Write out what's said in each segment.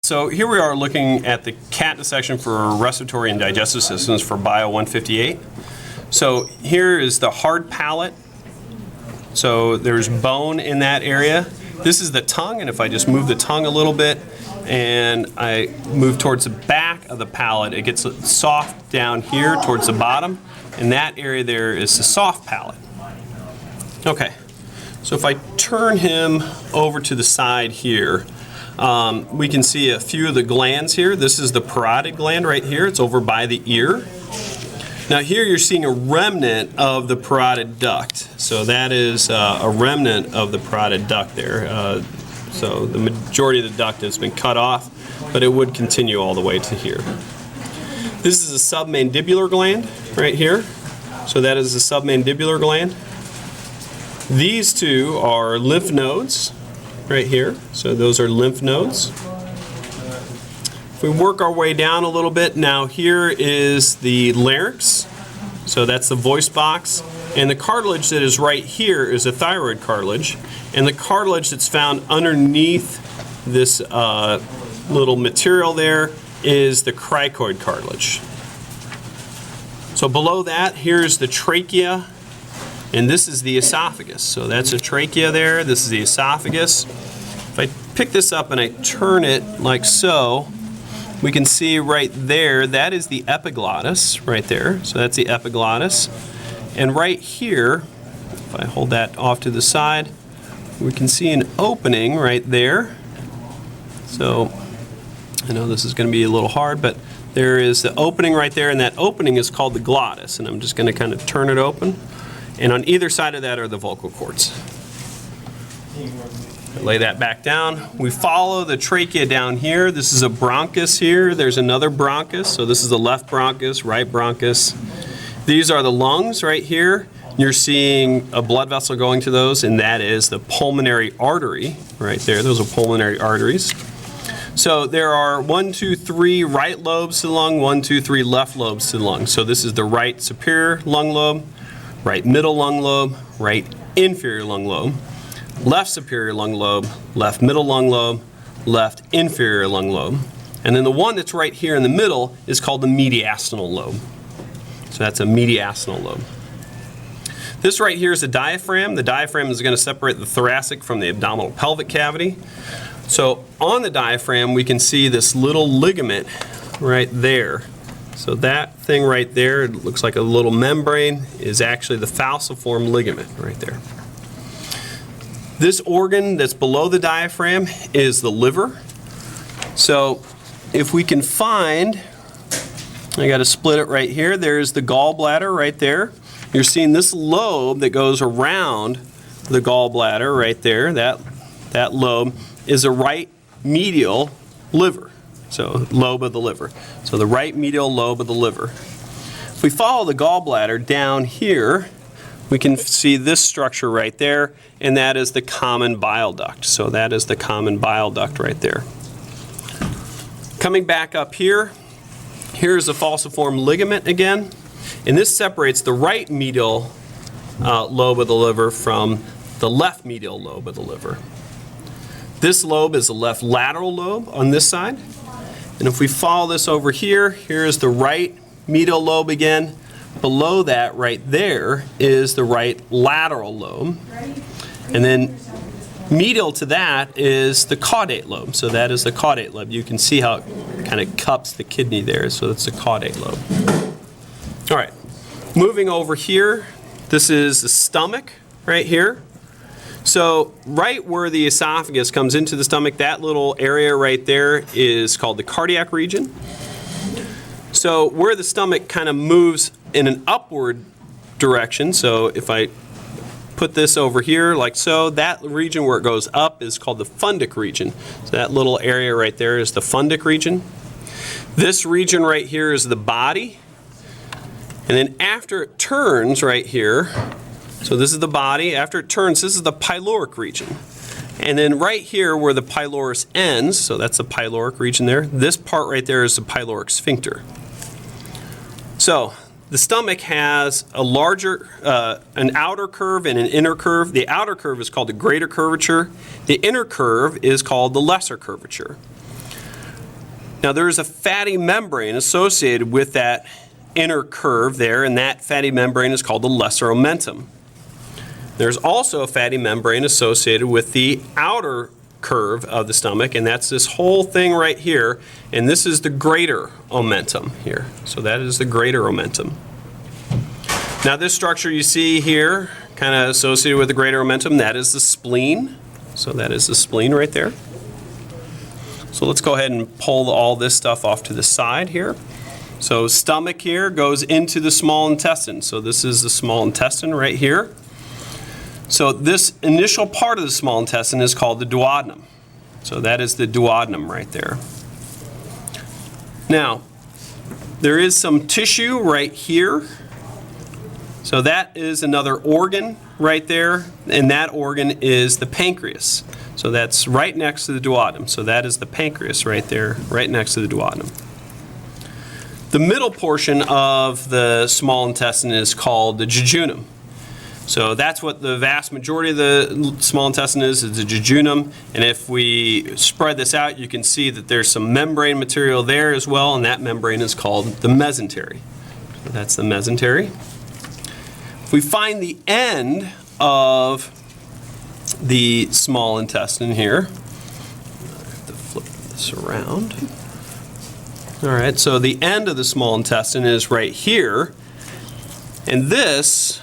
So here we are looking at the CAT dissection for respiratory and digestive systems for Bio 158. So here is the hard palate. So there's bone in that area. This is the tongue, and if I just move the tongue a little bit and I move towards the back of the palate, it gets soft down here towards the bottom, and that area there is the soft palate. Okay, so if I turn him over to the side here, we can see a few of the glands here. This is the parotid gland right here. It's over by the ear. Now here you're seeing a remnant of the parotid duct. So that is a remnant of the parotid duct there. So the majority of the duct has been cut off, but it would continue all the way to here. This is a submandibular gland right here. So that is the submandibular gland. These two are lymph nodes right here. So those are lymph nodes. If we work our way down a little bit, now here is the larynx. So that's the voice box. And the cartilage that is right here is a thyroid cartilage. And the cartilage that's found underneath this little material there is the cricoid cartilage. So below that, here's the trachea. And this is the esophagus. So that's a trachea there. This is the esophagus. If I pick this up and I turn it like so, we can see right there, that is the epiglottis right there. So that's the epiglottis. And right here, if I hold that off to the side, we can see an opening right there. So I know this is going to be a little hard, but there is the opening right there, and that opening is called the glottis. And I'm just going to kind of turn it open. And on either side of that are the vocal cords. Lay that back down. We follow the trachea down here. This is a bronchus here. There's another bronchus. So this is the left bronchus, right bronchus. These are the lungs right here. You're seeing a blood vessel going to those, and that is the pulmonary artery right there. Those are pulmonary arteries. So there are 1, 2, 3 right lobes to the lung, 1, 2, 3 left lobes to the lung. So this is the right superior lung lobe, right middle lung lobe, right inferior lung lobe, left superior lung lobe, left middle lung lobe, left inferior lung lobe. And then the one that's right here in the middle is called the mediastinal lobe. So that's a mediastinal lobe. This right here is the diaphragm. The diaphragm is going to separate the thoracic from the abdominal pelvic cavity. So on the diaphragm we can see this little ligament right there. So that thing right there, it looks like a little membrane, is actually the falciform ligament right there. This organ that's below the diaphragm is the liver. So if we can find, I got to split it right here, there's the gallbladder right there. You're seeing this lobe that goes around the gallbladder right there. That lobe is a right medial liver. So lobe of the liver. So the right medial lobe of the liver. If we follow the gallbladder down here, we can see this structure right there, and that is the common bile duct. So that is the common bile duct right there. Coming back up here, here's the falciform ligament again, and this separates the right medial lobe of the liver from the left medial lobe of the liver. This lobe is the left lateral lobe on this side. And if we follow this over here, here's the right medial lobe again. Below that right there is the right lateral lobe. And then medial to that is the caudate lobe. So that is the caudate lobe. You can see how it kind of cups the kidney there. So it's the caudate lobe. All right, moving over here, this is the stomach right here. So right where the esophagus comes into the stomach, that little area right there is called the cardiac region. So where the stomach kind of moves in an upward direction, so if I put this over here like so, that region where it goes up is called the fundic region. So that little area right there is the fundic region. This region right here is the body. And then after it turns right here, so this is the body. After it turns, this is the pyloric region. And then right here where the pylorus ends, so that's the pyloric region there, this part right there is the pyloric sphincter. So the stomach has a larger, an outer curve and an inner curve. The outer curve is called the greater curvature. The inner curve is called the lesser curvature. Now there is a fatty membrane associated with that inner curve there, and that fatty membrane is called the lesser omentum. There's also a fatty membrane associated with the outer curve of the stomach, and that's this whole thing right here, and this is the greater omentum here. So that is the greater omentum. Now this structure you see here, kind of associated with the greater omentum, that is the spleen. So that is the spleen right there. So let's go ahead and pull all this stuff off to the side here. So stomach here goes into the small intestine. So this is the small intestine right here. So this initial part of the small intestine is called the duodenum. So that is the duodenum right there. Now, there is some tissue right here. So that is another organ right there, and that organ is the pancreas. So that's right next to the duodenum. So that is the pancreas right there, right next to the duodenum. The middle portion of the small intestine is called the jejunum. So that's what the vast majority of the small intestine is the jejunum. And if we spread this out, you can see that there's some membrane material there as well, and that membrane is called the mesentery. So that's the mesentery. If we find the end of the small intestine here, I have to flip this around. All right, so the end of the small intestine is right here, and this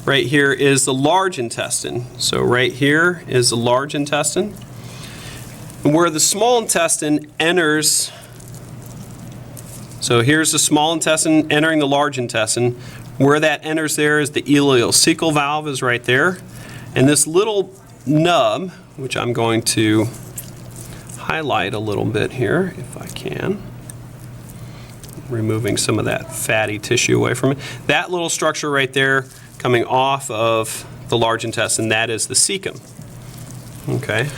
right here is the large intestine. So right here is the large intestine. And where the small intestine enters, so here's the small intestine entering the large intestine. Where that enters there is the ileocecal valve is right there. And this little nub, which I'm going to highlight a little bit here if I can, removing some of that fatty tissue away from it. That little structure right there coming off of the large intestine, that is the cecum. Okay.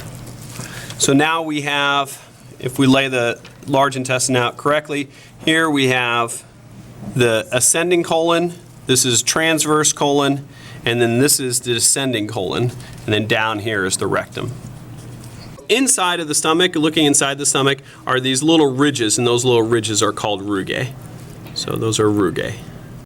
So now we have, if we lay the large intestine out correctly, here we have the ascending colon, this is transverse colon, and then this is the descending colon, and then down here is the rectum. Inside of the stomach, looking inside the stomach, are these little ridges, and those little ridges are called rugae. So those are rugae.